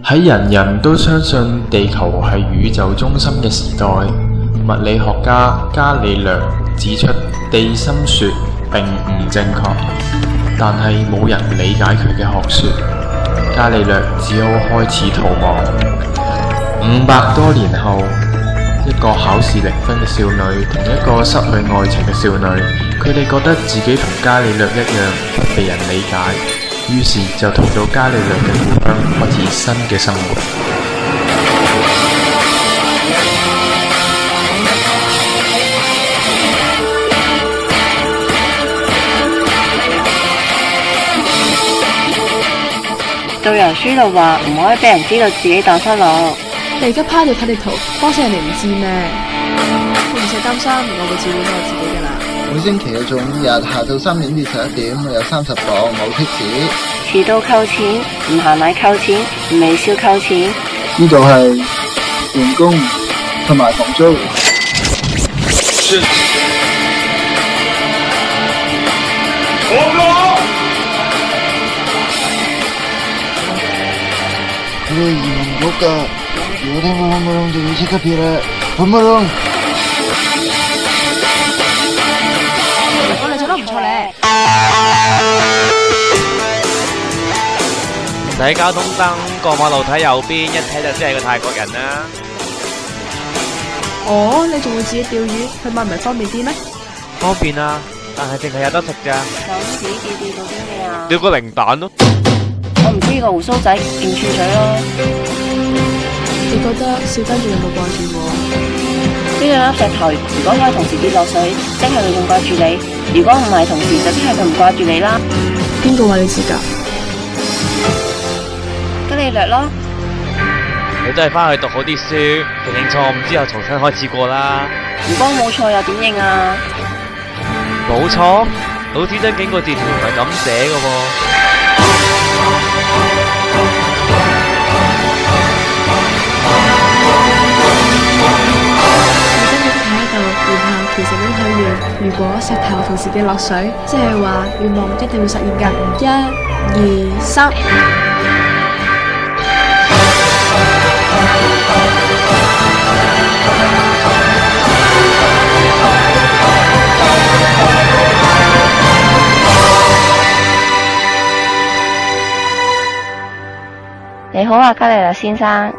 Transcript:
喺人人都相信地球係宇宙中心嘅時代，物理學家伽利略指出地心說並唔正確，但係冇人理解佢嘅學說，伽利略只好開始逃亡。500多年後，一個考試零分嘅少女同一個失去愛情嘅少女，佢哋覺得自己同伽利略一樣不被人理解，於是就逃到伽利略嘅故鄉，開始新嘅生活。導遊書度話唔可以俾人知道自己蕩失路。你而家趴住睇地圖，幫死人哋唔知咩？你唔使擔心，我會照顧我自己噶啦。每星期嘅做5日，下晝3點至11點，我有30磅，冇貼士。遲到扣錢，唔行禮扣錢，唔微笑扣錢。呢度係員工同埋房租。佢哋移民局㗎，如果聽到轟隆就要即刻撇啦，轟隆！我哋做得唔錯咧。唔睇交通燈，過馬路睇右邊，一睇就知係個泰國人啦。哦，你仲會自己釣魚，去買唔係方便啲咩？方便啊，但係淨係有得食咋。咁自己釣到啲咩啊？釣個零蛋咯。我唔知個胡鬚仔勁串水咯。你覺得小丹仲有冇掛住我？呢兩粒石頭，如果可以同時跌落水，即係佢仲掛住你；如果唔係同時，就即係佢唔掛住你啦。邊個話你知㗎？伽利略咯。你都係翻去讀好啲書，認認錯誤之後重新開始過啦。如果冇錯又點認啊？冇錯，老師真警告字條唔係咁寫㗎喎。然後其實已經許願，如果石頭同時跌落水，即係話願望一定會實現㗎。1、2、3。你好啊，伽利略先生。